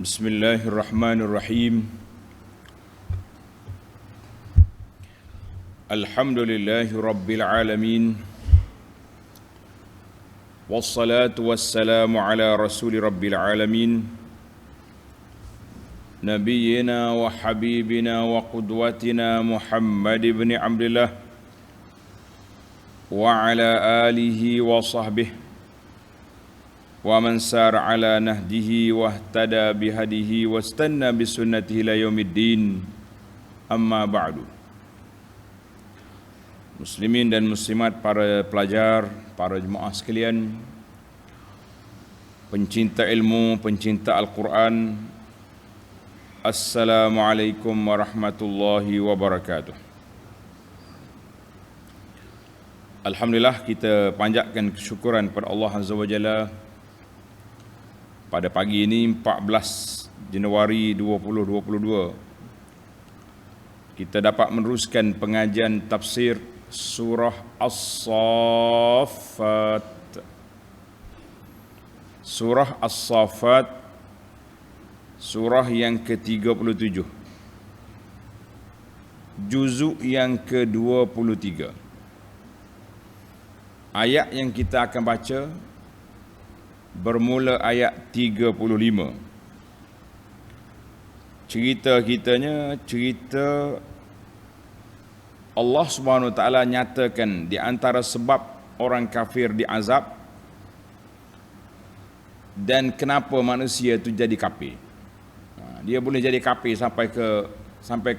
Bismillahirrahmanirrahim. Alhamdulillahi rabbil alamin. Wassalatu wassalamu ala rasuli rabbil alamin. Nabiyyina wa habibina wa qudwatina Muhammad ibn Abdullah wa ala alihi wa sahbihi wa man sar ala nahdihi wahtada bihadihi wastanna bisunnatihi ila yaumiddin. Amma ba'du. Muslimin dan muslimat, para pelajar, para jemaah sekalian, pencinta ilmu, pencinta Al-Quran, Assalamualaikum warahmatullahi wabarakatuh. Alhamdulillah, kita panjatkan kesyukuran kepada Allah Azza wa Jalla. Pada pagi ini 14 Januari 2022, kita dapat meneruskan pengajian tafsir surah As-Saffat. Surah As-Saffat, surah yang ke-37, juzuk yang ke-23. Ayat yang kita akan baca bermula ayat 35. Cerita Allah Subhanahu wa taala nyatakan di antara sebab orang kafir diazab dan kenapa manusia itu jadi kafir. Dia boleh jadi kafir sampai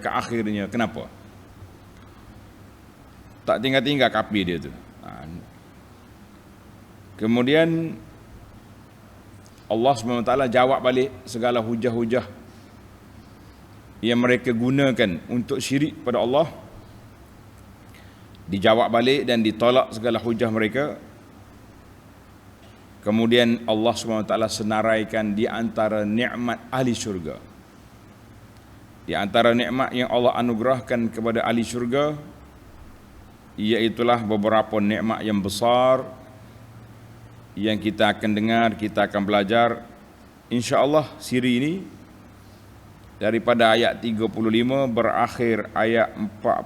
ke akhirnya. Kenapa? Tak tinggal-tinggal kafir dia tu. Kemudian Allah SWT jawab balik segala hujah-hujah yang mereka gunakan untuk syirik pada Allah. Dijawab balik dan ditolak segala hujah mereka. Kemudian Allah SWT senaraikan di antara nikmat ahli syurga. Di antara nikmat yang Allah anugerahkan kepada ahli syurga, iaitulah beberapa nikmat yang besar yang kita akan dengar, kita akan belajar insya-Allah siri ini daripada ayat 35 berakhir ayat 49.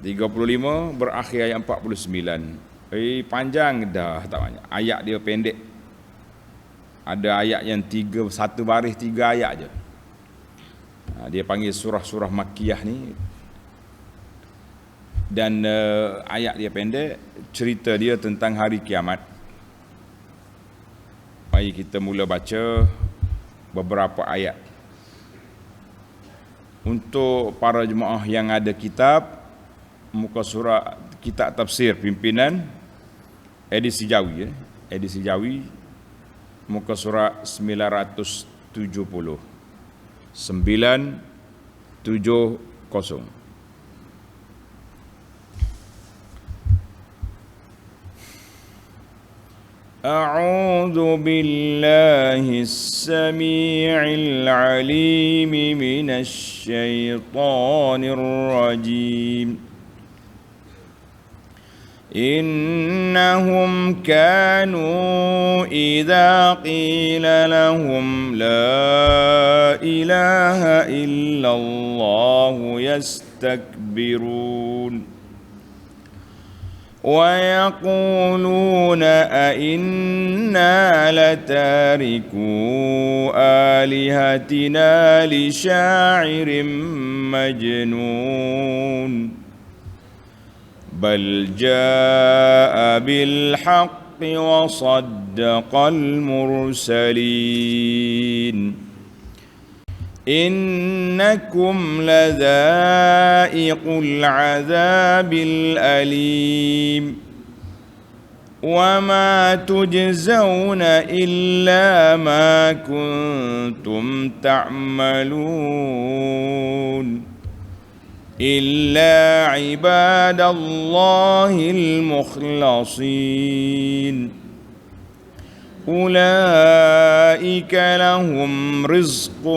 35 berakhir ayat 49. Panjang dah, tak banyak. Ayat dia pendek. Ada ayat yang satu baris 3 ayat je. Dia panggil surah-surah Makkiyah ni. Dan ayat dia pendek, cerita dia tentang hari kiamat. Mari kita mula baca beberapa ayat. Untuk para jemaah yang ada kitab, muka surat kitab tafsir pimpinan edisi Jawi, edisi Jawi, muka surat 970. 970. أعوذ بالله السميع العليم من الشيطان الرجيم. إنهم كانوا إذا قيل لهم لا إله إلا الله يستكبرون ويقولون أئنا لتاركو آلهتنا لشاعر مجنون بل جاء بالحق وصدق المرسلين إنكم لذائق العذاب الأليم وما تجزون إلا ما كنتم تعملون إلا عباد الله المخلصين أولئك لهم رزق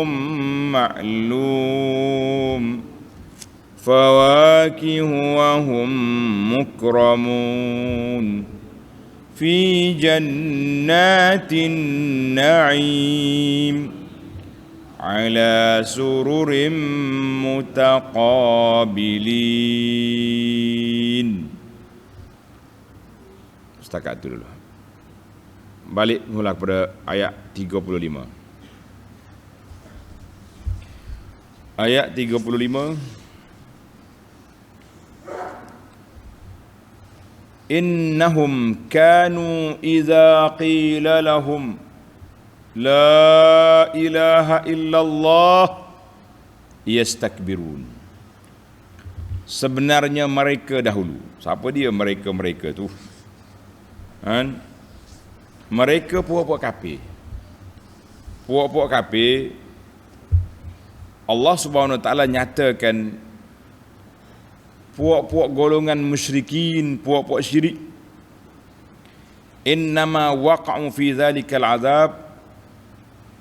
معلوم فواكه وهم مكرمون fi jannatin na'im ala sururim mutaqabilin. Setakat itu dulu. Balik mula kepada ayat 35. Ayat 35. Innahum kanu idza qila lahum la ilaha illallah yastakbirun. Sebenarnya mereka dahulu. Siapa dia mereka tu? Mereka puak-puak kafir. Puak-puak kafir, Allah Subhanahu Wa Taala nyatakan puak-puak golongan musyrikin, puak-puak syirik, innama waqa'u fi dzalikal azab.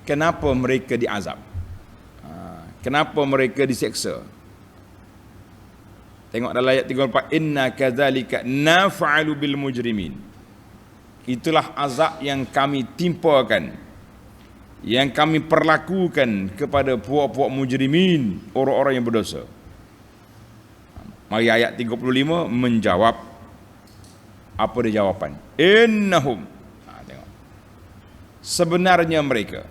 Kenapa mereka diazab? Kenapa mereka diseksa? Tengok dalam ayat 34, inna kadzalika naf'alu bil mujrimin. Itulah azab yang kami timpakan, yang kami perlakukan kepada puak-puak mujrimin, orang-orang yang berdosa. Mari ayat 35 menjawab. Apa dia jawapan? Innahum, tengok, sebenarnya mereka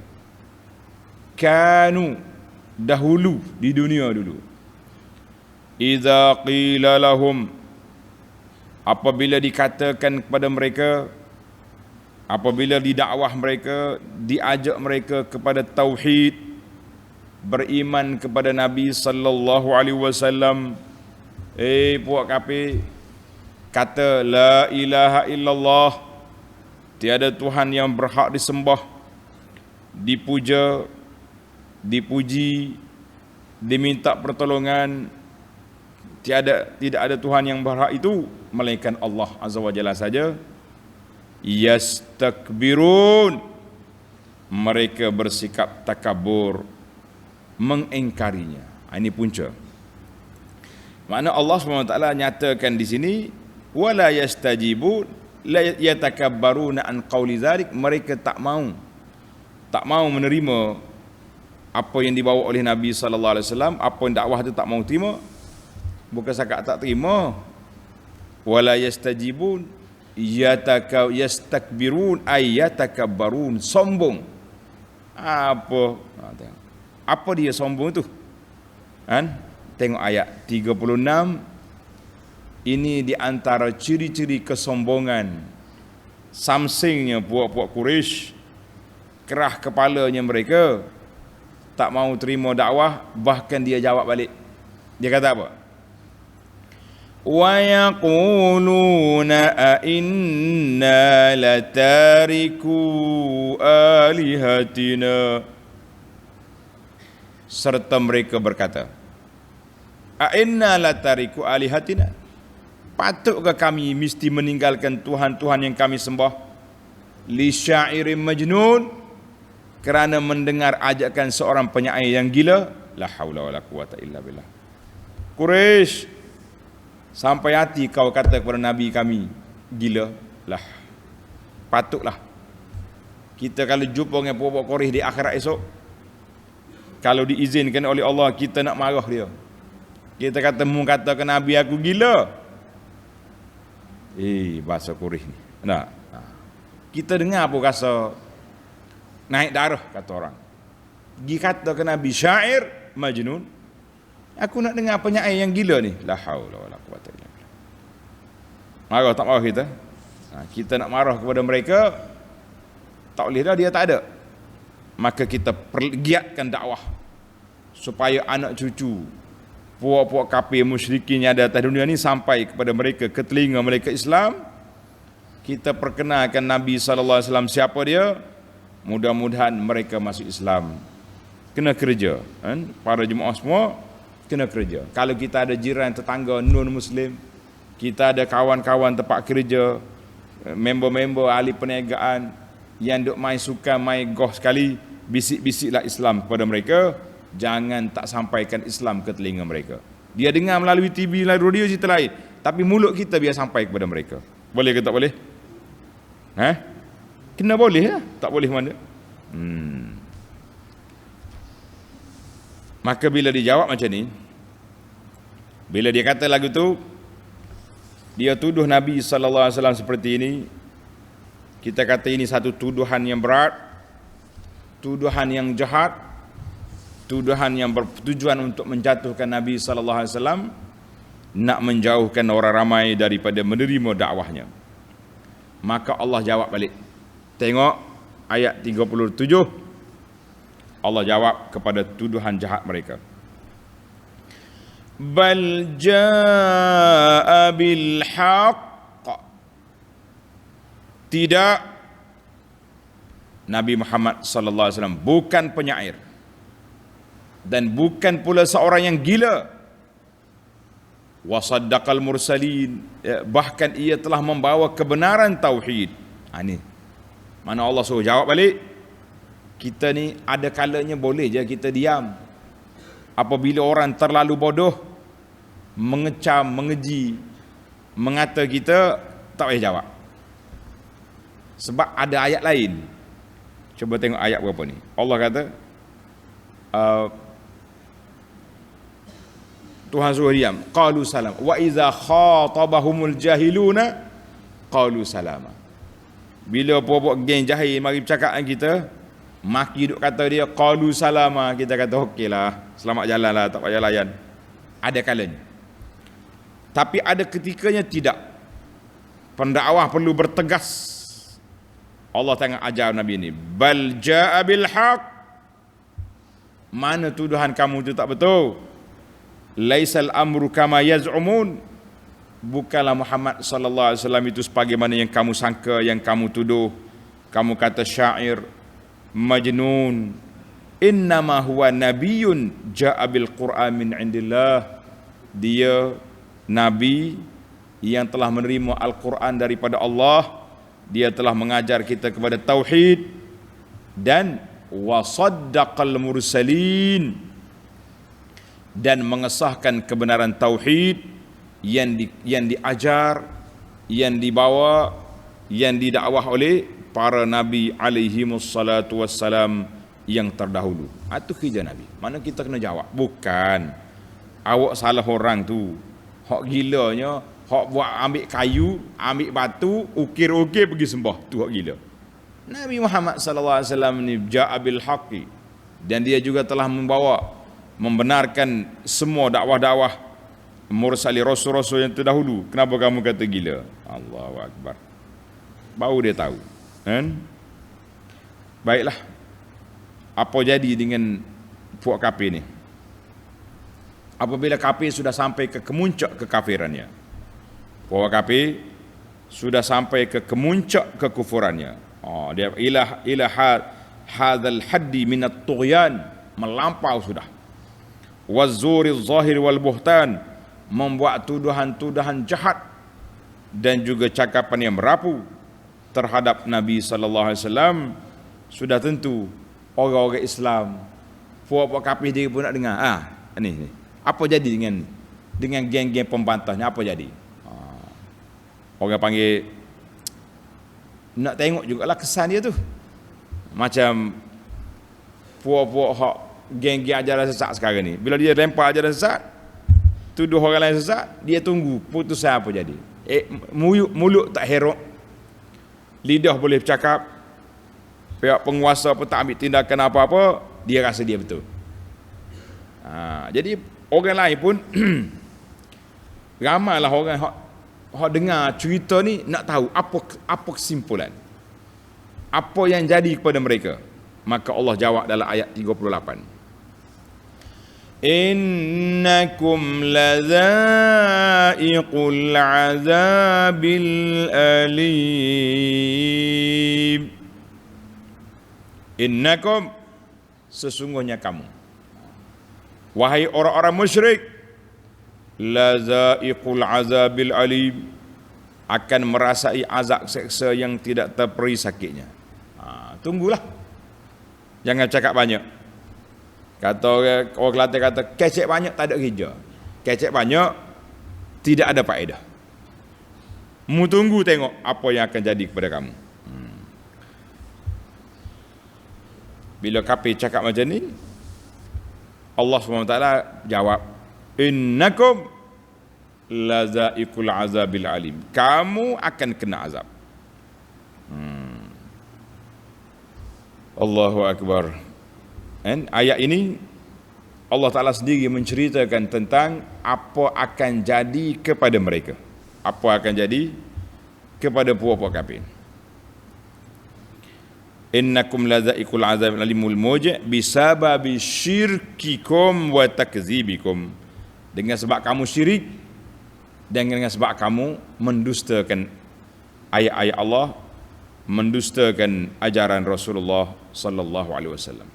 kanu, dahulu di dunia dulu, idza qila lahum, apabila dikatakan kepada mereka, apabila didakwah mereka, diajak mereka kepada tauhid, beriman kepada Nabi sallallahu alaihi wasallam, puak kafir kata la ilaha illallah, tiada Tuhan yang berhak disembah, dipuja, dipuji, diminta pertolongan, tidak ada Tuhan yang berhak itu melainkan Allah Azza wa Jalla saja. Yastakbirun, mereka bersikap takabur, mengingkarinya. Ini punca. Makna Allah SWT nyatakan di sini, wala yastajibun la yatakabbaruna an qauli dzalik, mereka tak mau menerima apa yang dibawa oleh Nabi sallallahu alaihi wasallam, apa yang dakwah itu tak mau terima. Bukan sakat tak terima, wala yastajibun yastakbirun ay yatakabbarun, sombong. Apa dia sombong itu? Tengok ayat 36. Ini di antara ciri-ciri kesombongan, samsingnya puak-puak Quraisy, kerah kepalanya mereka, tak mau terima dakwah. Bahkan dia jawab balik. Dia kata apa? Wa yaquluna a inna latariku alihatina, serta mereka berkata, a inna latariku alihatina, patutkah kami mesti meninggalkan Tuhan-Tuhan yang kami sembah, li syairin majnun, kerana mendengar ajakan seorang penyair yang gila. La haula wala quwata illa billah. Quraisy, sampai hati kau kata kepada Nabi kami gila? Lah, patutlah kita kalau jumpa dengan puak-puak Quraisy di akhirat esok, kalau diizinkan oleh Allah, kita nak marah dia. Kita kata, mu kata ke Nabi aku gila. Bahasa Quraisy ni. Nah, kita dengar apa rasa naik darah, kata orang. Gi kata ke Nabi syair majnun. Aku nak dengar penyair yang gila ni. La haula wala quwata illa billah. Marah tak marah kita? Kita nak marah kepada mereka, tak boleh dah, dia tak ada. Maka kita giatkan dakwah supaya anak cucu puak-puak kafir musyrikin yang ada atas dunia ni sampai kepada mereka, ke telinga mereka Islam. Kita perkenalkan Nabi sallallahu alaihi wasallam siapa dia. Mudah-mudahan mereka masuk Islam. Kena kerja, para jemaah semua kena kerja. Kalau kita ada jiran tetangga non-Muslim, kita ada kawan-kawan tempat kerja, member-member ahli perniagaan yang duk main suka, main goh sekali, bisik-bisiklah Islam kepada mereka. Jangan tak sampaikan Islam ke telinga mereka. Dia dengar melalui TV, melalui radio, cerita lain, tapi mulut kita biar sampai kepada mereka. Boleh ke tak boleh? Kena boleh lah, tak boleh mana. Maka bila dijawab macam ni, bila dia kata lagu tu, dia tuduh Nabi SAW seperti ini, kita kata ini satu tuduhan yang berat, tuduhan yang jahat, tuduhan yang bertujuan untuk menjatuhkan Nabi SAW, nak menjauhkan orang ramai daripada menerima dakwahnya. Maka Allah jawab balik. Tengok ayat 37, Allah jawab kepada tuduhan jahat mereka. Bal jaa bil haqq. Tidak, Nabi Muhammad sallallahu alaihi wasallam bukan penyair dan bukan pula seorang yang gila. Wa saddaqal mursalin, bahkan ia telah membawa kebenaran tauhid. Ini mana Allah suruh jawab balik. Kita ni ada kalanya boleh je kita diam apabila orang terlalu bodoh, mengecam, mengeji, mengata kita, tak payah jawab. Sebab ada ayat lain. Cuba tengok ayat berapa ni. Allah kata, Tuhan suruh diam. Qalu salam. Wa iza khatabahumul jahiluna qalu salama. Bila puak-puak geng jahil mari bercakap dengan kita, maki duk kata dia qalu salama, kita kata okeylah, selamat jalan lah, tak payah layan. Ada kalanya. Tapi ada ketikanya tidak. Pendakwah perlu bertegas. Allah tengah ajar Nabi ini, bal jaa bil haq. Mana tuduhan kamu itu tak betul. Laisal amru kama yaz'umun. Bukanlah Muhammad sallallahu alaihi wasallam itu sebagaimana yang kamu sangka, yang kamu tuduh. Kamu kata syair, majnun. Innama huwa nabiyyun jaa bil Qur'an min indillah. Dia nabi yang telah menerima Al-Quran daripada Allah. Dia telah mengajar kita kepada tauhid dan wasaddaqal mursalin, dan mengesahkan kebenaran tauhid yang diajar, yang dibawa, yang didakwah oleh para nabi alaihimus salatu wassalam yang terdahulu. Itu kerja Nabi. Mana kita kena jawab, bukan awak salah orang tu, hak gilanya, hak buat ambil kayu, ambil batu, ukir-ukir pergi sembah, tu hak gila. Nabi Muhammad sallallahu alaihi wasallam ni ja'a bil haqqi, dan dia juga telah membenarkan semua dakwah-dakwah mursali rasul-rasul yang terdahulu. Kenapa kamu kata gila? Allahu akbar. Baru dia tahu. Kan? Baiklah. Apa jadi dengan puak kafir ni? Apabila kafir sudah sampai ke kemuncak kekafirannya, puak kafir sudah sampai ke kemuncak kekufurannya, dia ila hadzal haddi min at-tughyan, melampau sudah, wazuri zahir wal buhtan, membuat tuduhan-tuduhan jahat dan juga cakapan yang merapu terhadap Nabi sallallahu alaihi wasallam. Sudah tentu orang-orang Islam, puak-puak kafir dia pun nak dengar. Ni apa jadi dengan geng-geng pembantahnya, apa jadi? Orang panggil, nak tengok jugalah kesan dia tu. Macam puak-puak hak geng-geng ajaran sesat sekarang ni, bila dia lempar ajaran sesat, tuduh orang lain sesat, dia tunggu putusan apa jadi. Mulut tak herok, lidah boleh bercakap, pihak penguasa pun tak ambil tindakan apa-apa, dia rasa dia betul. Jadi orang lain pun ramailah orang hak dengar cerita ni nak tahu apa kesimpulan, apa yang jadi kepada mereka. Maka Allah jawab dalam ayat 38, innakum ladza'iqul azabil alim. Innakum, sesungguhnya kamu, wahai orang-orang musyrik, ladza'iqul azabil alim, akan merasai azab seksa yang tidak terperi sakitnya. Tunggulah, jangan cakap banyak. Kata orang Kelantan kata, kecek banyak tak ada kerja, kecek banyak tidak ada faedah. Mu tunggu tengok apa yang akan jadi kepada kamu. Bila kafir cakap macam ni, Allah SWT jawab, innakum lazaikul azabil alim. Kamu akan kena azab. Allahu Akbar. Ayat ini Allah Ta'ala sendiri menceritakan tentang apa akan jadi kepada mereka. Apa akan jadi kepada puak-puak kafir. Innakum lazaikul azabil alimul muji' bisababi syirkikum wa takzibikum. Dengan sebab kamu syirik dan dengan sebab kamu mendustakan ayat-ayat Allah, mendustakan ajaran Rasulullah sallallahu alaihi wasallam.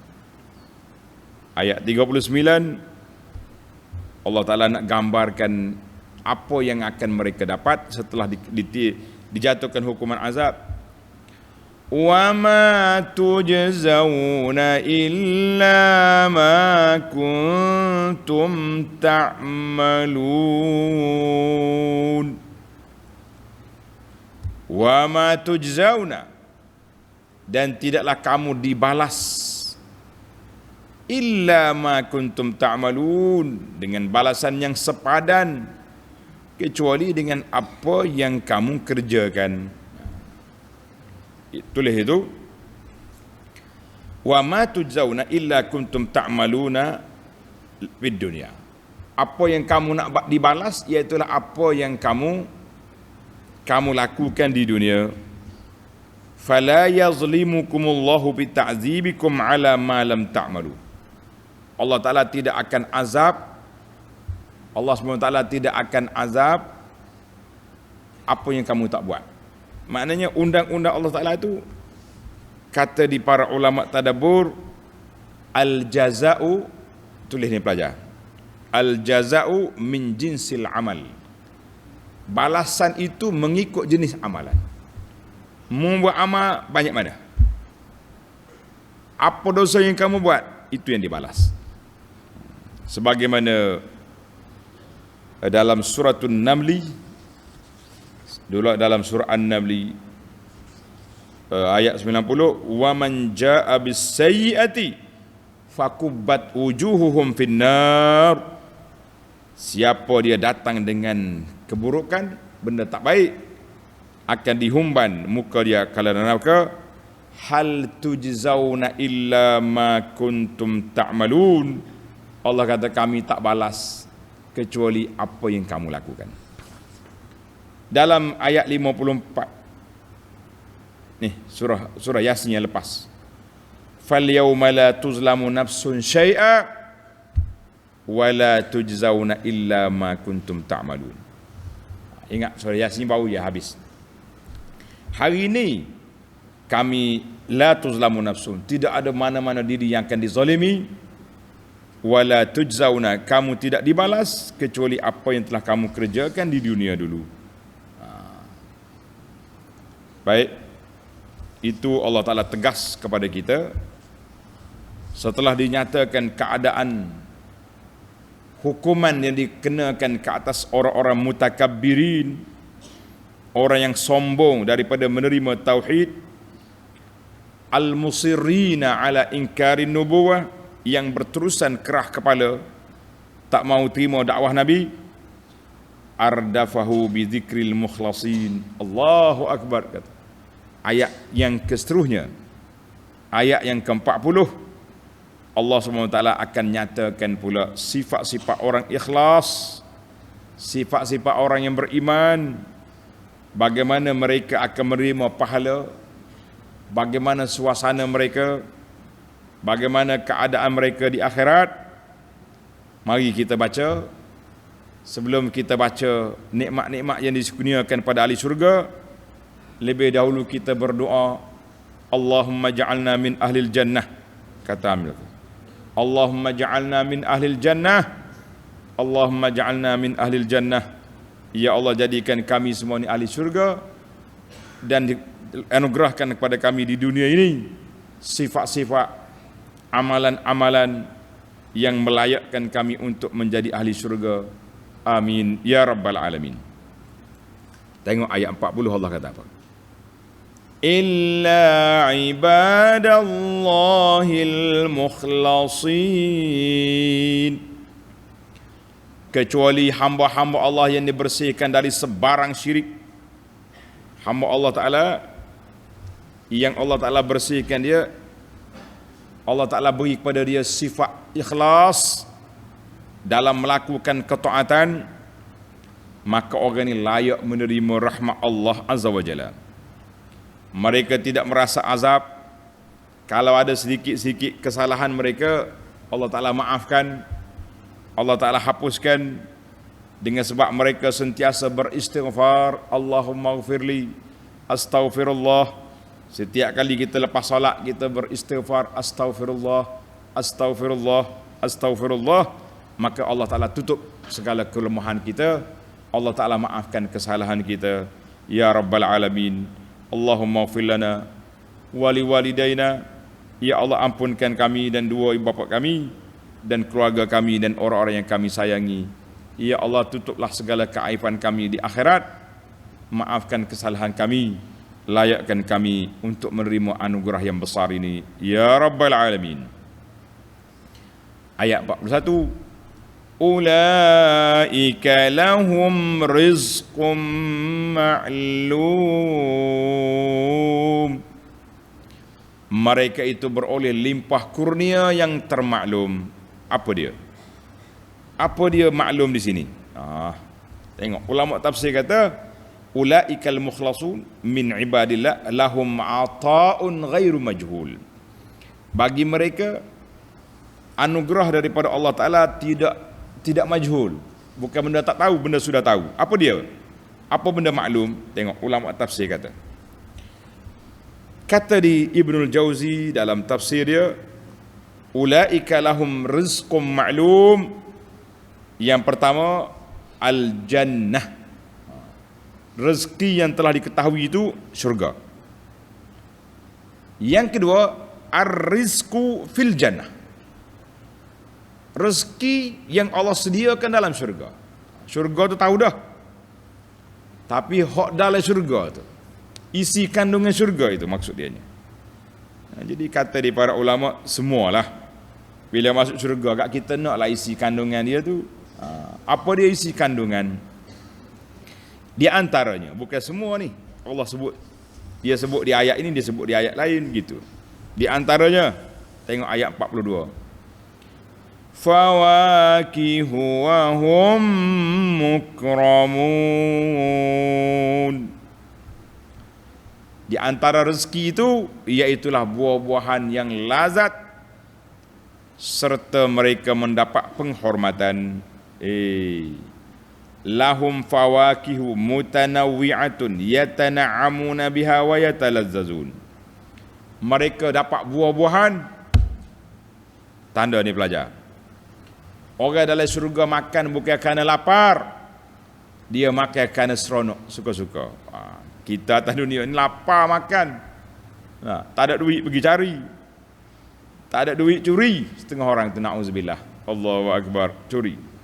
Ayat 39 Allah Taala nak gambarkan apa yang akan mereka dapat setelah dijatuhkan hukuman azab. Wa ma tujzauna illa ma kuntum ta'malun. Wa ma tujzauna, dan tidaklah kamu dibalas, illa ma kuntum ta'malun, dengan balasan yang sepadan, kecuali dengan apa yang kamu kerjakan. Tulis itu, wa ma tujzauna illa kuntum ta'maluna fid dunya. Apa yang kamu nak dibalas iaitulah apa yang kamu lakukan di dunia. Fala yazlimukumullahu bita'dzibikum ala ma lam ta'malu. Allah Ta'ala tidak akan azab, Allah SWT tidak akan azab apa yang kamu tak buat. Maknanya undang-undang Allah Ta'ala itu, kata di para ulama tadabbur, al-jaza'u, tulis ni pelajar, al-jaza'u min jinsil amal. Balasan itu mengikut jenis amalan. Membuat amal banyak mana, apa dosa yang kamu buat, itu yang dibalas. Sebagaimana dalam suratul Namli, dulu dalam surah An-Namli ayat 90, wa man jaa bis sayyiati fakubbat wujuhuhum finnar. Siapa dia datang dengan keburukan, benda tak baik, akan dihumban muka dia kala neraka. Hal tujzauna illa ma kuntum ta'malun. Allah kata, kami tak balas kecuali apa yang kamu lakukan. Dalam ayat 54 ni, surah Yasin yang lepas, fal yauma la tuzlamu nafsun syai'a wa la tujzauna illa ma kuntum ta'malun. Ingat surah Yasin baru ya habis. Hari ini kami la tuzlamu nafsun, tidak ada mana-mana diri yang akan dizalimi, wala tujzauna, kamu tidak dibalas kecuali apa yang telah kamu kerjakan di dunia dulu. Baik, itu Allah Ta'ala tegas kepada kita setelah dinyatakan keadaan hukuman yang dikenakan ke atas orang-orang mutakabbirin, orang yang sombong daripada menerima tauhid, al-musirrina ala inkarin nubuwah, yang berterusan kerah kepala tak mau terima dakwah Nabi. Ardafahu bi dzikril mukhlasin. Allahu Akbar. Kata ayat yang keseterusnya, ayat yang ke-40, Allah SWT akan nyatakan pula sifat-sifat orang ikhlas, sifat-sifat orang yang beriman, bagaimana mereka akan menerima pahala, bagaimana suasana mereka, bagaimana keadaan mereka di akhirat. Mari kita baca. Sebelum kita baca nikmat-nikmat yang dikurniakan pada ahli syurga, lebih dahulu kita berdoa, Allahumma ja'alna min ahlil jannah. Kata Amir, Allahumma ja'alna min ahlil jannah, Allahumma ja'alna min ahlil jannah. Ya Allah, jadikan kami semua ni ahli syurga, dan anugerahkan kepada kami di dunia ini sifat-sifat, amalan-amalan yang melayakkan kami untuk menjadi ahli syurga. Amin ya rabbal alamin. Tengok ayat 40, Allah kata apa? illa ibadallahil mukhlasin, kecuali hamba-hamba Allah yang dibersihkan dari sebarang syirik. Hamba Allah Ta'ala yang Allah Ta'ala bersihkan dia, Allah Ta'ala beri kepada dia sifat ikhlas dalam melakukan ketaatan, maka orang ini layak menerima rahmat Allah Azza wa Jalla. Mereka tidak merasa azab. Kalau ada sedikit-sedikit kesalahan mereka, Allah Ta'ala maafkan, Allah Ta'ala hapuskan, dengan sebab mereka sentiasa beristighfar, Allahumma ghafirli, astaghfirullah. Setiap kali kita lepas solat, kita beristighfar, astaghfirullah, astaghfirullah, astaghfirullah, maka Allah Ta'ala tutup segala kelemahan kita, Allah Ta'ala maafkan kesalahan kita. Ya Rabbal Alamin, Allahumma ighfir lana wali walidayna, ya Allah ampunkan kami dan dua ibu bapa kami dan keluarga kami dan orang-orang yang kami sayangi. Ya Allah, tutuplah segala keaiban kami di akhirat, maafkan kesalahan kami, layakkan kami untuk menerima anugerah yang besar ini, ya Rabbal Alamin. Ayat 41, ulaika lahum rizqum ma'lum, mereka itu beroleh limpah kurnia yang termaklum. Apa dia? Apa dia maklum di sini? Tengok ulama tafsir kata, ulaikal mukhlasun min ibadillah lahum ata'un ghairu majhul. Bagi mereka anugerah daripada Allah Ta'ala tidak majhul, bukan benda tak tahu, benda sudah tahu. Apa dia? Apa benda maklum? Tengok ulama tafsir kata. Kata di Ibnul Jauzi dalam tafsir dia, ulaika lahum rizqum ma'lum. Yang pertama, al-jannah, rezeki yang telah diketahui itu syurga. Yang kedua, ar-rizqu fil jannah, rezeki yang Allah sediakan dalam syurga. Syurga tu tahu dah, tapi hak dalam syurga tu, isi kandungan syurga itu maksud dia. Jadi kata di para ulama, semualah bila masuk syurga, kat kita naklah isi kandungan dia tu. Apa dia isi kandungan? Di antaranya, bukan semua ni Allah sebut, dia sebut di ayat ini, dia sebut di ayat lain gitu. Di antaranya, tengok ayat 42, fawakihu wa hum mukramun. Di antara rezeki itu, iaitulah buah-buahan yang lazat serta mereka mendapat penghormatan. Lahum fawakihu mutanawwi'atun yatana'amuna biha wa yatalazzazun. Mereka dapat buah-buahan. Tanda ni pelajar, orang dalam syurga makan bukan kerana lapar, dia makan kerana seronok, suka-suka. Kita atas dunia ni lapar makan, tak ada duit pergi cari, tak ada duit curi. Setengah orang tu na'udzubillah, Allahu Akbar, curi.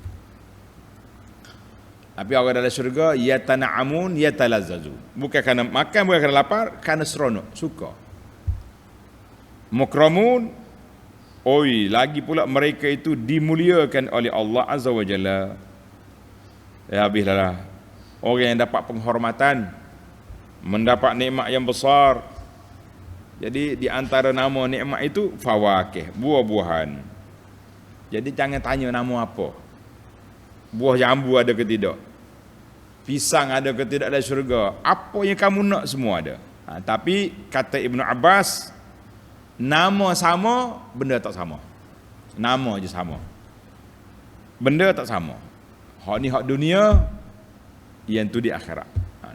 Tapi orang dalam syurga, yatana'amun yatalazzazu, bukan kerana makan, bukan kerana lapar, kerana seronok, suka. Mukramun, oi, lagi pula mereka itu dimuliakan oleh Allah Azza wa Jalla. Habislah orang yang dapat penghormatan, mendapat nikmat yang besar. Jadi di antara nama nikmat itu fawakih, buah-buahan. Jadi jangan tanya nama apa. Buah jambu ada ke tidak, pisang ada ke tidak dalam syurga, apa yang kamu nak semua ada. Tapi kata Ibnu Abbas, nama sama, benda tak sama. Nama je sama, benda tak sama. Hak ni hak dunia, yang tu di akhirat.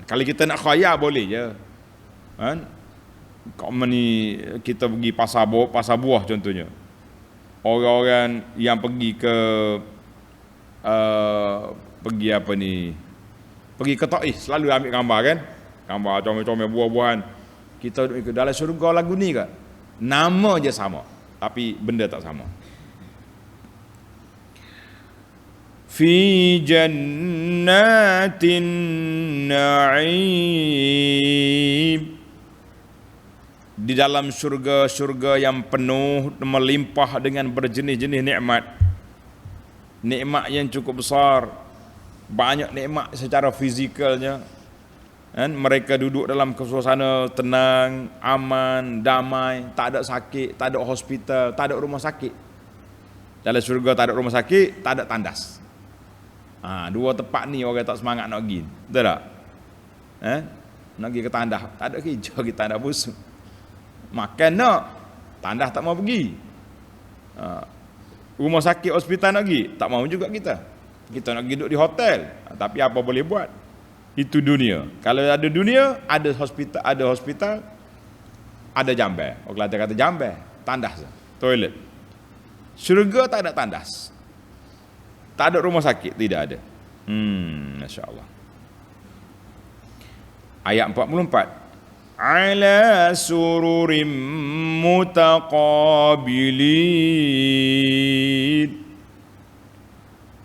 Kalau kita nak khayal boleh je. Kau ni kita pergi pasar buah contohnya. Orang-orang yang pergi ke pergi apa ni, pergi ke Taif, selalu ambil gambar kan, gambar comel-comel buah-buahan. Kita duduk dalam syurga lagu ni ke, nama je sama tapi benda tak sama. Fi jannatin na'im, di dalam syurga-syurga yang penuh melimpah dengan berjenis-jenis nikmat. Nikmat yang cukup besar, banyak nikmat secara fizikalnya. Dan mereka duduk dalam suasana tenang, aman, damai, tak ada sakit, tak ada hospital, tak ada rumah sakit. Dalam syurga tak ada rumah sakit, tak ada tandas. Dua tempat ni orang tak semangat nak pergi. Betul tak? Nak pergi ke tandas, tak ada kerja kita tandas busuk. Makan nak, tandas tak mau pergi. Rumah sakit, hospital nak pergi, tak mau juga kita. Kita nak duduk di hotel, tapi apa boleh buat? Itu dunia. Kalau ada dunia, ada hospital, ada jamban. Orang kata jamban, tandas, toilet. Syurga tak ada tandas, tak ada rumah sakit, tidak ada. Masya-Allah. Ayat 44. Ala sururim mutaqabilin.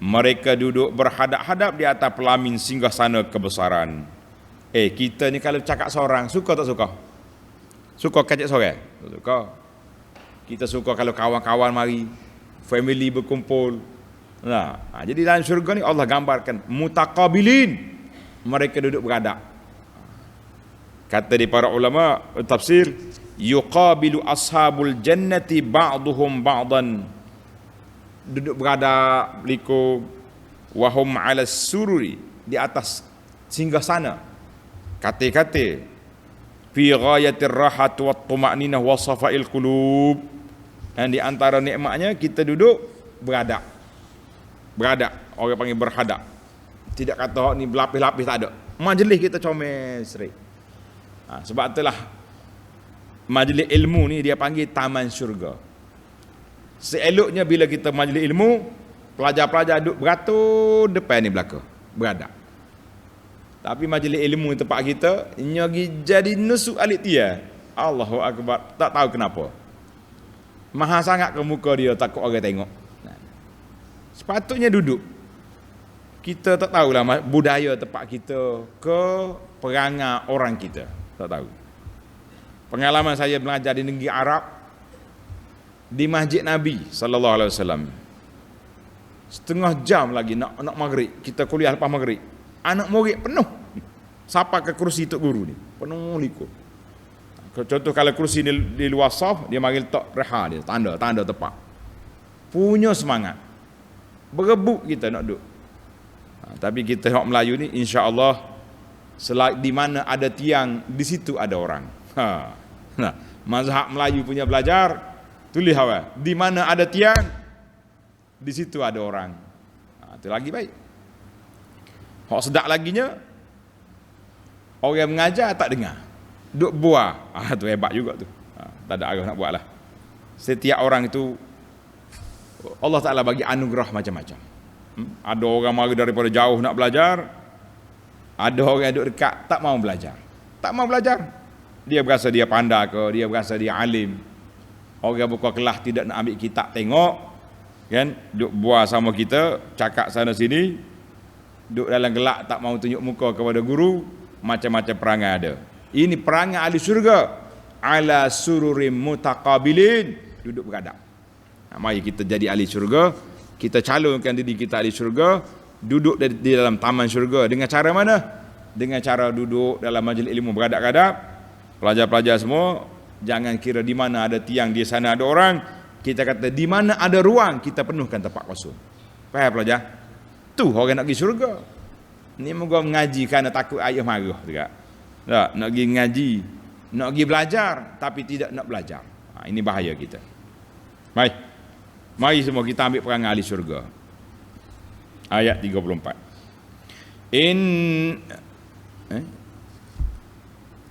Mereka duduk berhadap-hadap di atas pelamin singgasana kebesaran. Kita ni kalau cakap seorang, suka tak suka? Suka kacak seorang? Tak suka. Kita suka kalau kawan-kawan mari, family berkumpul. Jadi dalam syurga ni Allah gambarkan mutaqabilin. Mereka duduk berhadap. Kata di para ulama tafsir, yuqabilu ashabul jannati ba'duhum ba'dan. Duduk berada liku wahum 'ala sururi, di atas singgasana. Kata-kata fi ghayatir rahat wat tuma'ninah wa safa'il qulub. Dan di antara nikmatnya kita duduk berada. Orang panggil berhadap. Tidak kata ni berlapis-lapis, tak ada. Majlis kita comel serik. Sebab itulah majlis ilmu ni dia panggil taman syurga. Seeloknya bila kita majlis ilmu, pelajar-pelajar duduk beratur depan ni belakang, beradab. Tapi majlis ilmu tempat kita nyagi jadi nusuk alik dia. Allahu akbar, tak tahu kenapa. Mahal sangat ke muka dia, takut orang tengok. Sepatutnya duduk. Kita tak tahulah budaya tempat kita ke perangai orang kita. Tak tahu. Pengalaman saya belajar di negeri Arab, di Masjid Nabi sallallahu alaihi wasallam. Setengah jam lagi nak maghrib, kita kuliah lepas maghrib. Anak murid penuh. Sampai ke kursi tok guru ni, penuh likur. Contoh kalau kursi di luar saf, dia mari letak reha dia, tanda tepat. Punya semangat. Berebut kita nak duduk. Tapi kita hak Melayu ni insya-Allah di mana ada tiang, di situ ada orang. Mazhab Melayu punya belajar, tulis awal, di mana ada tiang, di situ ada orang. Itu lagi baik. Hak sedap laginya, orang mengajar tak dengar, duk buah. Tu hebat juga tu. Tak ada arah nak buat lah. Setiap orang itu Allah Ta'ala bagi anugerah macam-macam. Ada orang mari daripada jauh nak belajar, ada orang yang duduk dekat tak mau belajar. Dia berasa dia pandai ke, dia berasa dia alim. Orang buka kelas tidak nak ambil kitab tengok, kan? Duk buah sama kita, cakap sana sini, duk dalam gelak tak mau tunjuk muka kepada guru, macam-macam perangai ada. Ini perangai ahli syurga. Ala sururim mutaqabilin, duduk beradab. Mari kita jadi ahli syurga, kita calonkan diri kita ahli syurga, duduk di dalam taman syurga. Dengan cara mana? Dengan cara duduk dalam majlis ilmu beradab-adab. Pelajar-pelajar semua, jangan kira di mana ada tiang, di sana ada orang. Kita kata di mana ada ruang, kita penuhkan tempat kosong. Faham pelajar? Tu orang nak pergi syurga. Ni moga mengaji kerana takut ayah marah juga. Tak, nak pergi ngaji, nak pergi belajar tapi tidak nak belajar. Ini bahaya kita. Mari semua kita ambil perangai ahli syurga. Ayat 34.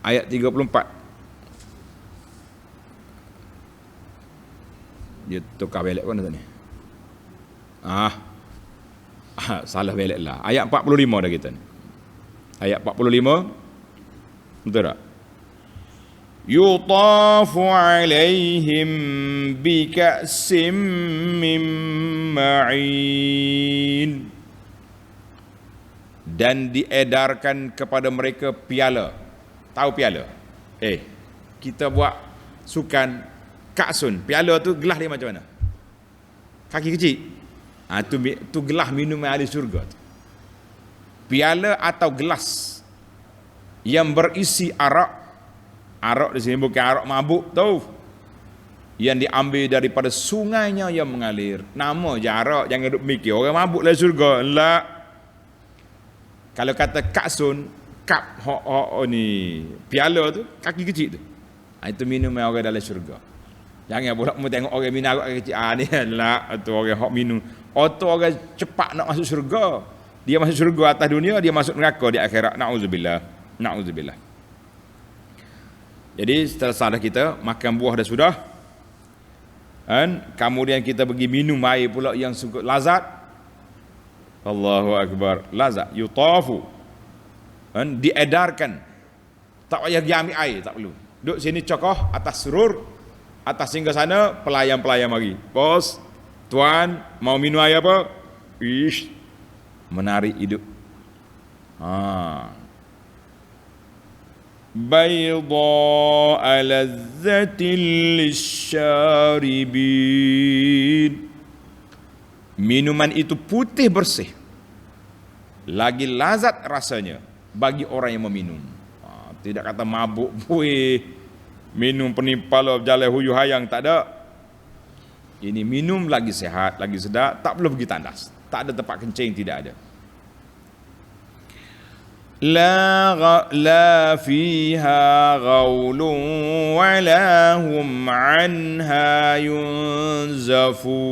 Ayat 34. Dia tukar belak mana tadi? Salah belak lah. Ayat 45 dah kita ni. Ayat 45. Betul tak? Yutafu alaihim bika'sim min ma'in. Dan diedarkan kepada mereka piala. Tahu piala? Kita buat sukan ka'sun. Piala tu gelas dia macam mana? Kaki kecil. Tu gelas minum ahli syurga tu. Piala atau gelas yang berisi arak. Arak di sini bukan arak mabuk tau. Yang diambil daripada sungainya yang mengalir. Nama je arak, jangan duk mikir orang mabuk lah syurga. La. Kalau kata ka'sun, kap ni piala tu kaki kecil tu. Itu minum orang dalam syurga. Jangan pula mu tengok orang minum arak kecil. Ni lah tu orang hok minum. Tu orang cepat nak masuk syurga. Dia masuk syurga atas dunia, dia masuk neraka di akhirat. Nauzubillah. Nauzubillah. Jadi setelah kita makan buah dah sudah. Kemudian kita pergi minum air pula yang sungguh lazat. Allahu akbar. Lazat yutafu. Diedarkan. Tak payah pergi ambil air, tak perlu. Duduk sini cokoh atas surur, atas singgah sana pelayan-pelayan mari. Bos, tuan, mau minum air apa? Ish, menarik hidup. Bayda lazzatil lisyaribin. Minuman itu putih bersih, lagi lazat rasanya bagi orang yang meminum. Tidak kata mabuk puih, minum penimpal berjalan huyu hayang, tak ada. Ini minum lagi sehat, lagi sedap, tak perlu pergi tandas, tak ada tempat kencing, tidak ada. La fiha ghaulun wa la hum anha yunzafun.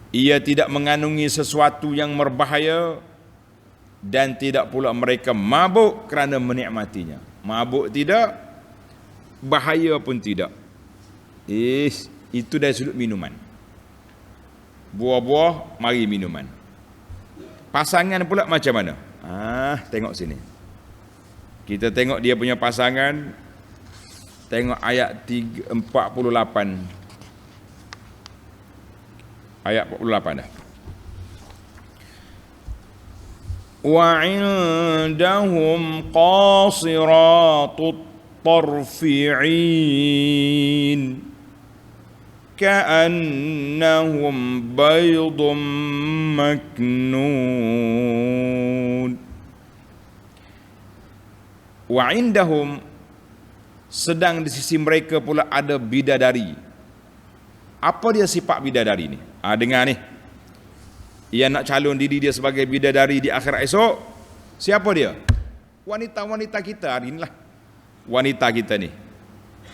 Ia tidak mengandungi sesuatu yang berbahaya dan tidak pula mereka mabuk kerana menikmatinya. Mabuk tidak, bahaya pun tidak. Itu dari sudut minuman. Buah-buah, mari minuman. Pasangan pula macam mana? Tengok sini. Kita tengok dia punya pasangan. Tengok ayat 48. Ayat 48 dah. Wa indahum qasiratut tarfi'in ka'annahum baydun maknun. Wa indahum, sedang di sisi mereka pula ada bidadari. Apa dia sifat bidadari ni? Dengar ni. Ia nak calon diri dia sebagai bidadari di akhirat esok. Siapa dia? Wanita-wanita kita hari inilah. Wanita kita ni,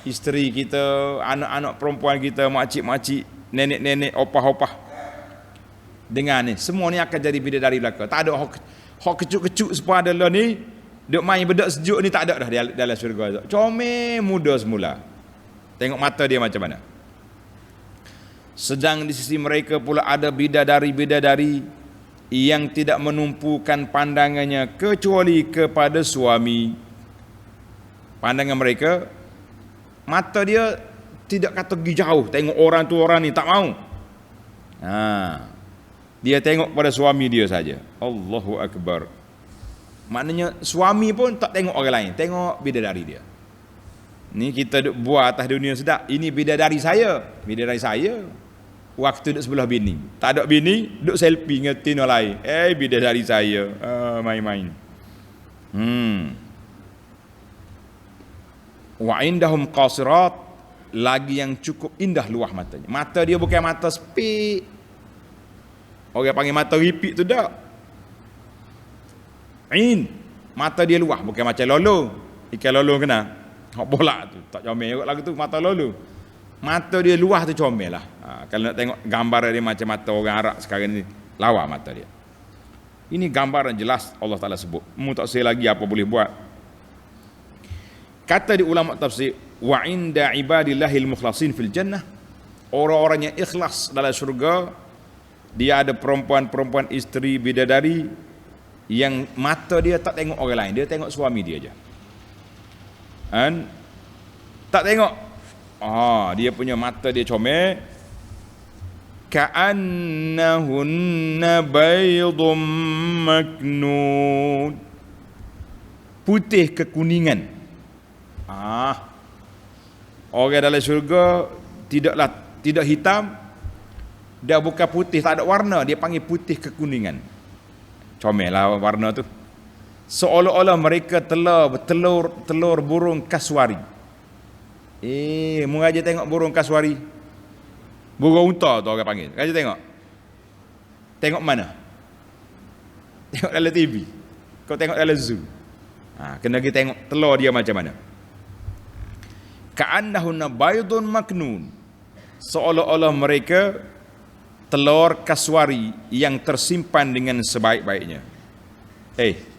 isteri kita, anak-anak perempuan kita, makcik-makcik, nenek-nenek, opah-opah. Dengar ni, semua ni akan jadi bidadari belaka. Tak ada hok kecuk-kecuk semua ada lah ni. Duk main bedak sejuk ni tak ada dah dalam syurga. Comel muda semula. Tengok mata dia macam mana. Sedang di sisi mereka pula ada bidadari-bidadari yang tidak menumpukan pandangannya kecuali kepada suami. Pandangan mereka, mata dia tidak kata pergi jauh, tengok orang tu orang ni, tak mau. Dia tengok pada suami dia saja. Allahu Akbar. Maknanya suami pun tak tengok orang lain, tengok bidadari dia. Ni kita duk buat atas dunia sedap. Ini bidadari saya, bidadari saya. Waktu duduk sebelah bini, tak ada bini, duduk selfie ngetin orang lain. Bidadari saya. Main-main. Wa indahum qasirat, lagi yang cukup indah luah matanya. Mata dia bukan mata sepik. Orang panggil mata ripik tu tak. Mata dia luah, bukan macam lolo. Ikan lolo kena. Hak bola tu, tak comel juga lagu tu, mata lolo. Mata dia luah tu comel lah. Kalau nak tengok gambar dia macam mata orang Arab sekarang ni, lawa mata dia. Ini gambaran jelas Allah Ta'ala sebut. Mu tak say lagi apa boleh buat. Kata di ulama tafsir, wa inda ibadillahil mukhlasin fil jannah, orang-orang yang ikhlas dalam syurga, dia ada perempuan-perempuan isteri bidadari yang mata dia tak tengok orang lain, dia tengok suami dia aja. Tak tengok. Dia punya mata dia comel. Ka'annahunna baydun maknun, putih kekuningan. Orang dalam syurga tidak hitam, dia bukan putih, tak ada warna, dia panggil putih kekuningan. Comel lah warna tu. Seolah-olah mereka telur burung kaswari. Mengaji tengok burung kaswari. Burung unta tu orang panggil. Kaji tengok. Tengok mana? Tengok dalam TV. Kau tengok dalam zoo. Kena kita tengok telur dia macam mana. Ka'annahunna baydun maknun. Seolah-olah mereka telur kaswari yang tersimpan dengan sebaik-baiknya.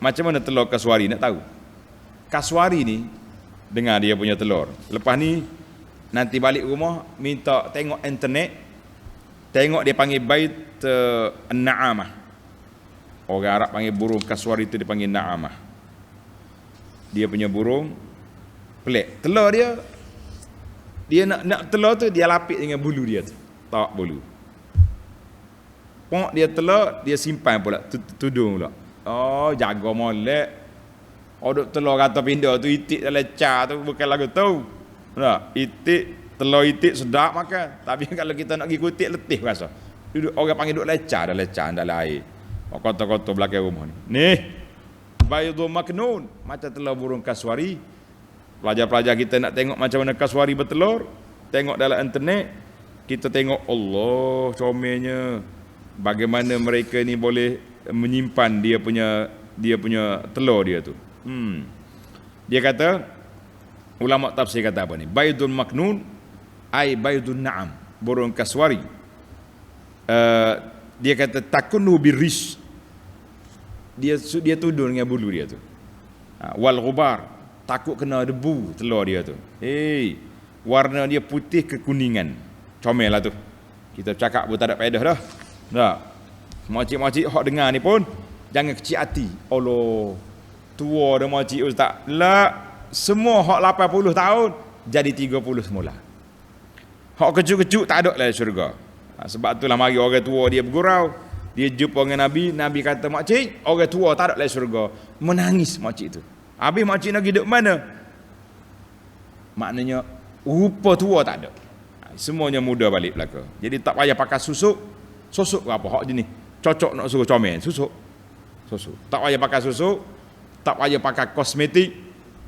Macam mana telur kaswari, nak tahu? Kaswari ni, dengar dia punya telur. Lepas ni nanti balik rumah minta tengok internet, tengok dia panggil bait an-na'amah. Orang Arab panggil burung kaswari itu dia panggil na'amah. Dia punya burung pelik. Telur dia nak telur tu dia lapik dengan bulu dia tu. Tak bulu. Pok dia telur, dia simpan pula tudung pula. Jaga molek. Duk telur kata pindah tu itik dalam lecah tu bukan lagu tu. Nah, telur itik sedap makan. Tapi kalau kita nak pergi kutik letih rasa. Duduk orang panggil duduk lecah dalam air. Kota-kota belakang rumah ni. Nih, baydun maknun, macam telur burung kaswari. Pelajar-pelajar kita nak tengok macam mana kaswari bertelur, tengok dalam internet, kita tengok Allah comelnya. Bagaimana mereka ni boleh menyimpan dia punya telur dia tu. Dia kata, ulama tafsir kata apa ni? Baydun maknun ai baydun na'am, burung kaswari. Dia kata takunu birris. Dia tudung dengan bulu dia tu. Wal ghubar, takut kena debu telur dia tu. Warna dia putih kekuningan. Comel lah tu. Kita cakap pun tak ada faedah dah. Tak. Makcik-makcik hok dengar ni pun jangan kecil hati. Allah, tua dah makcik ustaz. Semua hok 80 tahun jadi 30 semula. Hok kecuk-kecuk tak ada lah syurga. Sebab itulah mari orang tua dia bergurau. Dia jumpa dengan Nabi, Nabi kata, makcik, orang tua tak ada lah syurga. Menangis makcik tu. Habis makcik nak hidup mana? Maknanya rupa tua tak ada. Semuanya muda balik belaka. Jadi tak payah pakai susuk apa hak jenis. Cocok nak suruh comel, susuk. Tak payah pakai susuk, tak payah pakai kosmetik,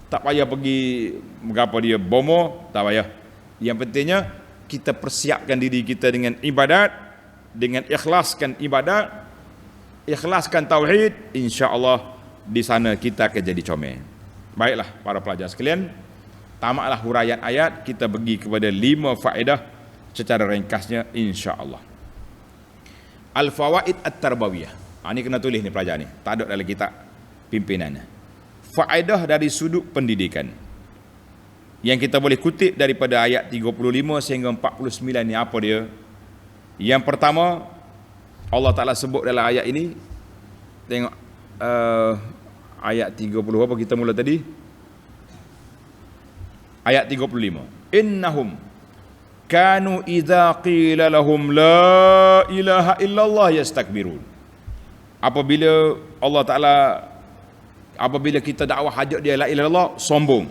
tak payah pergi berapa dia bomo, tak payah. Yang pentingnya kita persiapkan diri kita dengan ibadat, dengan ikhlaskan ibadat, ikhlaskan tauhid, insya-Allah di sana kita akan jadi comel. Baiklah para pelajar sekalian, tamatlah huraian ayat, kita pergi kepada 5 faedah secara ringkasnya insya-Allah. Al-fawaid at-tarbawiyah. Ini kena tulis ni pelajar ni. Tak ada dalam kitab pimpinannya. Faedah dari sudut pendidikan. Yang kita boleh kutip daripada ayat 35 sehingga 49 ni apa dia? Yang pertama, Allah Ta'ala sebut dalam ayat ini, tengok ayat 30 apa kita mula tadi? Ayat 35. Innahum kanu idza qila lahum la ilaha illallah yastakbirun. Apabila kita dakwah hajat dia la ilaha illallah, sombong.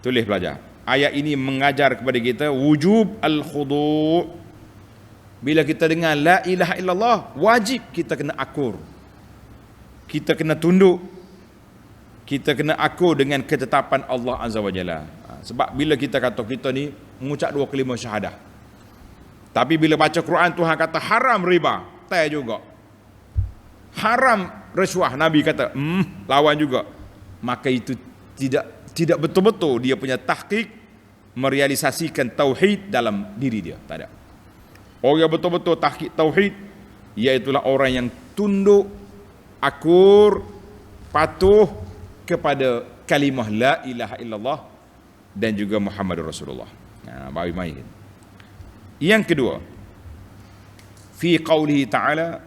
Tulis pelajar. Ayat ini mengajar kepada kita wujub al-khudu'. Bila kita dengar la ilaha illallah, wajib kita kena akur. Kita kena tunduk. Kita kena akur dengan ketetapan Allah Azza wa Jalla. Sebab bila kita kata kita ni mengucap 2 kalimah syahadah, tapi bila baca Quran Tuhan kata haram riba, tak juga. Haram rasuah, Nabi kata lawan juga. Maka itu tidak betul-betul dia punya tahqiq merealisasikan tauhid dalam diri dia. Tak ada. Orang yang betul-betul tahqiq tauhid, iaitulah orang yang tunduk, akur, patuh kepada kalimah la ilaha illallah dan juga Muhammadur Rasulullah. Baru main. Yang kedua, fi qaulihi ta'ala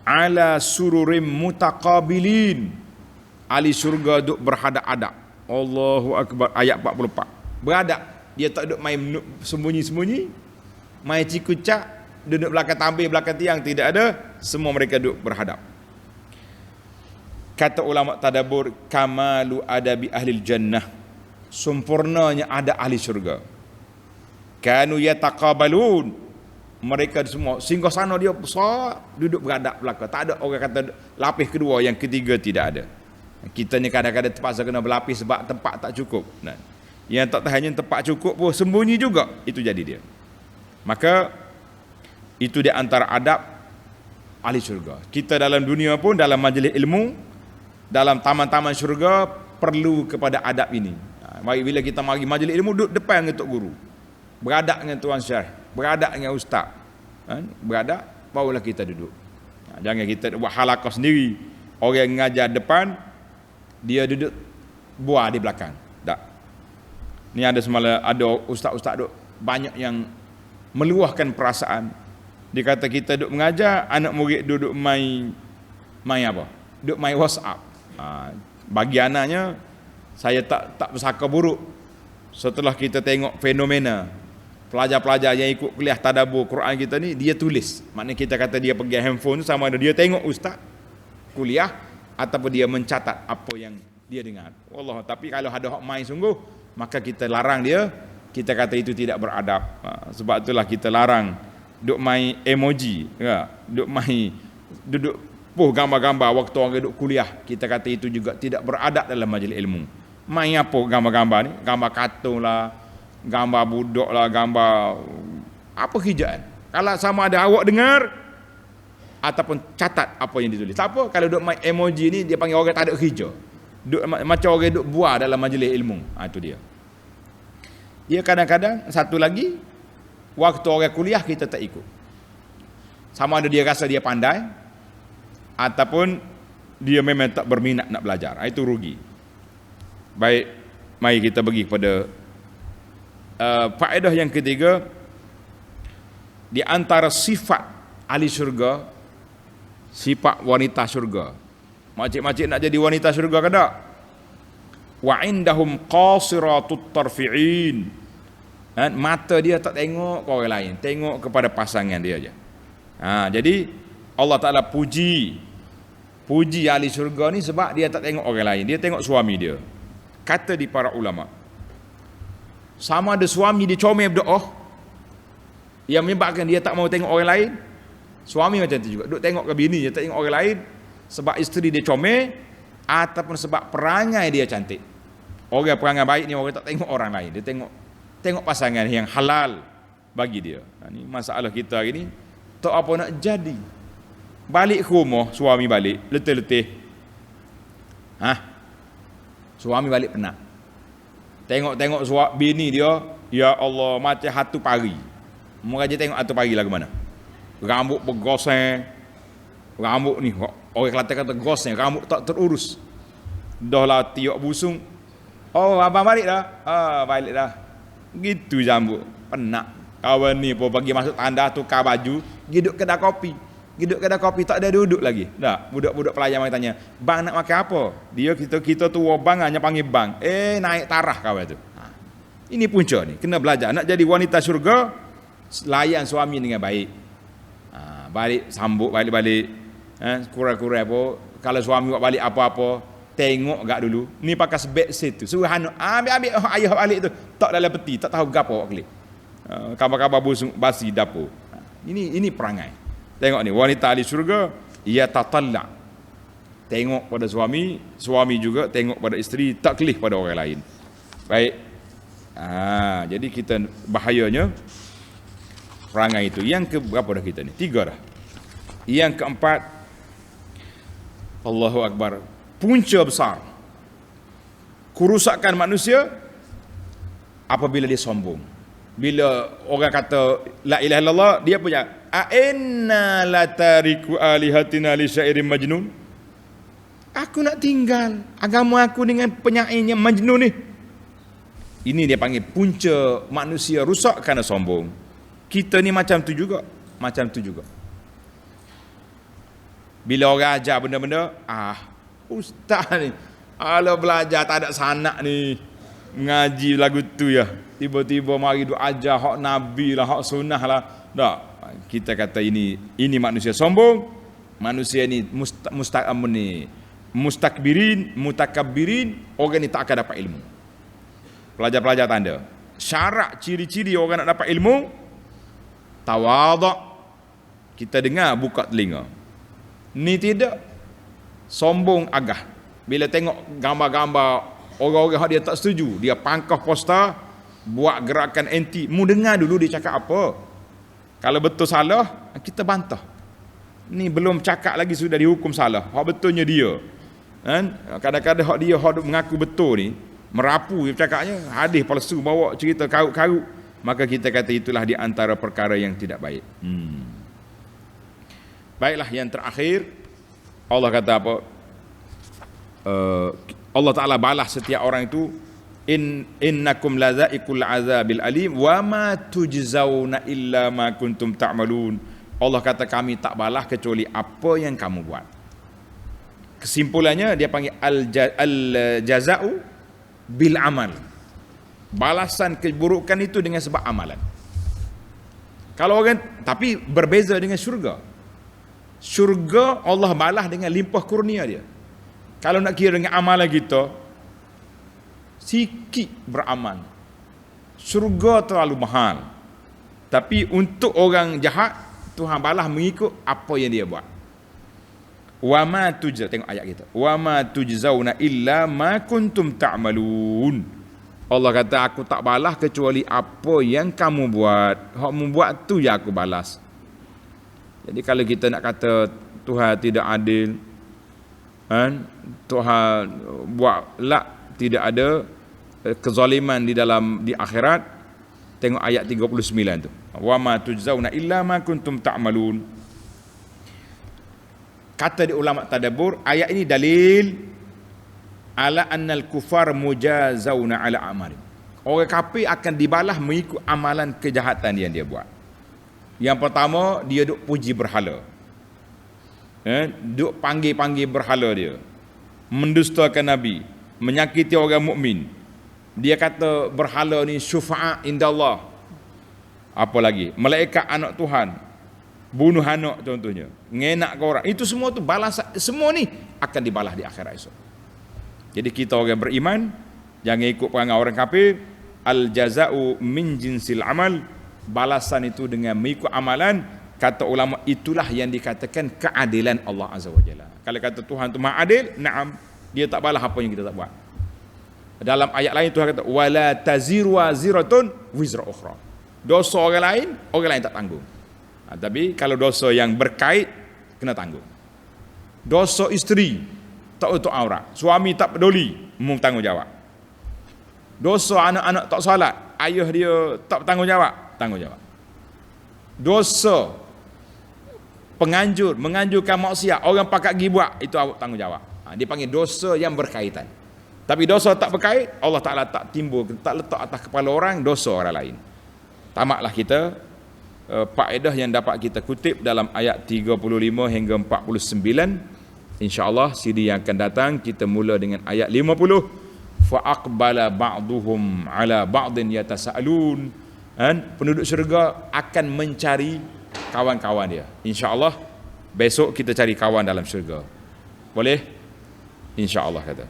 ala sururim mutaqabilin, ahli syurga duk berhadap-hadap. Allahu akbar. Ayat 44. Berhadap. Dia tak duk main sembunyi-sembunyi, main cikucak, duduk belakang tampil, belakang tiang, tidak ada. Semua mereka duk berhadap. Kata ulama tadabbur, kamalu adabi ahlil jannah sempurnanya ada ahli syurga. Kanu yataqabalun, mereka semua singgah sana dia besar, duduk beradab belaka. Tak ada orang kata lapis kedua, yang ketiga tidak ada. Kita ni kadang-kadang terpaksa kena berlapis sebab tempat tak cukup. Nah, yang tak tahannya tempat cukup pun sembunyi juga, itu jadi dia. Maka itu di antara adab ahli syurga. Kita dalam dunia pun, dalam majlis ilmu, dalam taman-taman syurga, perlu kepada adab ini. Mari bila kita mari majlis ilmu, duduk depan dengan tok guru, beradab dengan tuan syekh, beradab dengan ustaz, beradab, barulah kita duduk. Jangan kita buat halaqah sendiri, orang yang ngajar depan, dia duduk buah di belakang. Tak. Ni ada semalam ada ustaz-ustaz duk banyak yang meluahkan perasaan. Dia kata kita duk mengajar, anak murid duduk main apa? Duk main WhatsApp. Bagi anaknya, saya tak bersangka buruk. Setelah kita tengok fenomena pelajar-pelajar yang ikut kuliah tadabbur Quran kita ni, dia tulis. Maknanya kita kata dia pegang handphone tu, sama ada dia tengok ustaz kuliah ataupun dia mencatat apa yang dia dengar. Allah, tapi kalau ada hak main sungguh, maka kita larang dia. Kita kata itu tidak beradab. Sebab itulah kita larang duk main emoji, ya, duk main duduk gambar-gambar waktu orang duduk kuliah. Kita kata itu juga tidak beradab dalam majlis ilmu. Main apa gambar-gambar ni? Gambar kartun lah, gambar budak lah, gambar apa kerjaan. Kalau sama ada awak dengar ataupun catat apa yang ditulis. Tak apa, kalau duk main emoji ni dia panggil orang tak ada kerja. Duk macam orang duk buah dalam majlis ilmu. Itu dia. Dia kadang-kadang satu lagi, waktu orang kuliah kita tak ikut. Sama ada dia rasa dia pandai ataupun dia memang tak berminat nak belajar. Itu rugi. Baik, mari kita pergi kepada faedah yang ketiga. Di antara sifat ahli syurga, sifat wanita syurga. Makcik-makcik nak jadi wanita syurga ke tak? Wa indahum qasiratut tarfi'in. Mata dia tak tengok ke orang lain, tengok kepada pasangan dia aja. Jadi Allah Ta'ala puji ahli syurga ni sebab dia tak tengok orang lain, dia tengok suami dia. Kata di para ulama, sama ada suami dia comel berdoa yang menyebabkan dia tak mau tengok orang lain. Suami macam tu juga, duk tengok ke bini dia, tak tengok orang lain sebab isteri dia comel ataupun sebab perangai dia cantik. Orang perangai baik ni orang tak tengok orang lain, dia tengok pasangan yang halal bagi dia. Ini masalah kita hari ni, tak apa nak jadi. Balik ke rumah, suami balik letih-letih. Suami balik penat. Tengok bini dia, ya Allah, macam hatu pari. Meraja tengok hatu pari lah ke mana? Rambut bergoseng. Rambut ni, orang Kelantan kata goseng, rambut tak terurus. Dah lah tiok busung. Oh, abang balik dah. Balik dah. Gitu jambut. Penat. Kawan ni pun bagi masuk tanda tukar baju, duduk kedai kopi. Duduk kedai kopi tak ada duduk lagi. Dah, budak-budak pelajar mai tanya, "Bang nak makan apa?" Dia kita tu bang hanya panggil bang. Naik tarah kawan tu. Ini punca ni. Kena belajar nak jadi wanita syurga, layan suami dengan baik. Balik sambut balik-balik. Kurang-kurang apa, kalau suami buat balik apa-apa, tengok gak dulu. Ni pakai sebeg situ. Suruh anak, ambil ayah balik tu. Tak dalam peti, tak tahu gapo awak klik. Kabar-kabar busung basi dapur. Ini perangai. Tengok ni, wanita ahli syurga, ia tatalla. Tengok pada suami, suami juga tengok pada isteri, tak kelih pada orang lain. Baik. Jadi kita bahayanya perangai itu. Yang ke berapa dah kita ni? 3 dah. Yang keempat, Allahu Akbar, punca besar kerusakan manusia apabila dia sombong. Bila orang kata la ilaha illallah, dia punya inna latariku alihatina li syairin majnun. Aku nak tinggal agama aku dengan penyairnya majnun ni. Ini dia panggil punca manusia rusak kerana sombong. Kita ni macam tu juga. Bila orang ajar benda-benda, ustaz ni kalau belajar tak ada sanak ni, ngaji lagu tu ya, tiba-tiba mari duk ajar hak nabi lah, hak sunnah lah. Tak, kita kata ini manusia sombong. Manusia ni mustakbirin, mutakabbirin, orang ni tak akan dapat ilmu. Pelajar-pelajar tanda. Syarat ciri-ciri orang nak dapat ilmu, tawaduk. Kita dengar buka telinga. Ni tidak sombong agah. Bila tengok gambar-gambar orang-orang dia tak setuju, dia pangkah poster, buat gerakan anti. Mu dengar dulu dia cakap apa. Kalau betul salah, kita bantah. Ni belum cakap lagi sudah dihukum salah. Hak betulnya dia. Kan? Kadang-kadang hak dia hak mengaku betul ni, merapu dia cakapnya, hadis palsu bawa cerita karut-karut, maka kita kata itulah di antara perkara yang tidak baik. Baiklah, yang terakhir Allah kata apa? Allah Ta'ala balas setiap orang itu, innakum lazaiqul azabil alim wa ma tujzauna illa ma kuntum ta'malun. Allah kata kami tak balas kecuali apa yang kamu buat. Kesimpulannya dia panggil al-jaza'u bil amal. Balasan keburukan itu dengan sebab amalan. Kalau orang, tapi berbeza dengan syurga. Syurga Allah balas dengan limpah kurnia dia. Kalau nak kira dengan amalan kita, sikit beramal. Syurga terlalu mahal. Tapi untuk orang jahat, Tuhan balas mengikut apa yang dia buat. Wa ma tujza, tengok ayat kita. Wa ma tujzauna illa ma kuntum ta'malun. Allah kata aku tak balas kecuali apa yang kamu buat. Hak mu buat tu yang aku balas. Jadi kalau kita nak kata Tuhan tidak adil, kan? Tuhan buat tidak ada kezaliman di akhirat. Tengok ayat 39 tu. Wa ma tujzauna illa ma kuntum ta'malun. Kata di ulama tadabbur, ayat ini dalil ala annal kufar mujazauna ala amali. Orang kafir akan dibalas mengikut amalan kejahatan yang dia buat. Yang pertama, dia duk puji berhala. Duk panggil-panggil berhala dia. Mendustakan Nabi, menyakiti orang mukmin. Dia kata berhala ni syufa'a indallah. Apa lagi? Malaikat anak Tuhan. Bunuh anak contohnya. Ngenak ke orang. Itu semua tu balas, semua ni akan dibalas di akhirat esok. Jadi kita orang beriman, jangan ikut perangai orang kafir. Al jaza'u min jinsil amal. Balasan itu dengan mengikut amalan. Kata ulama, itulah yang dikatakan keadilan Allah Azza wa Jalla. Kalau kata Tuhan itu maha adil, na'am, dia tak balas apa yang kita tak buat. Dalam ayat lain Tuhan kata wala taziru waziratun wizra ukhra. Dosa orang lain tak tanggung. Tapi kalau dosa yang berkait, kena tanggung. Dosa isteri tak tutup aurat, suami tak peduli, tanggungjawab. Dosa anak-anak tak salat, ayah dia tak bertanggungjawab, tanggungjawab. Dosa menganjurkan maksiat, orang pakat pergi buat, itu awak tanggungjawab. Dia panggil dosa yang berkaitan. Tapi dosa tak berkait, Allah Ta'ala tak timbul, tak letak atas kepala orang dosa orang lain. Tamatlah kita faedah yang dapat kita kutip dalam ayat 35 hingga 49. InsyaAllah CD yang akan datang kita mula dengan ayat 50. Fa aqbala ba'duhum ala ba'din yatasa'alun. Penduduk syurga akan mencari kawan-kawan dia. InsyaAllah besok kita cari kawan dalam syurga. Boleh? InsyaAllah kata.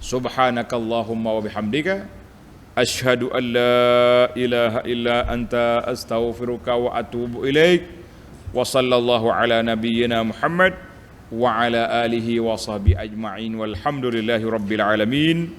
Subhanakallahumma wa bihamdika asyhadu an la ilaha illa anta astaghfiruka wa atubu ilaik. Wa sallallahu ala nabiyyina Muhammad wa ala alihi wa sahbihi ajma'in walhamdulillahi rabbil alamin.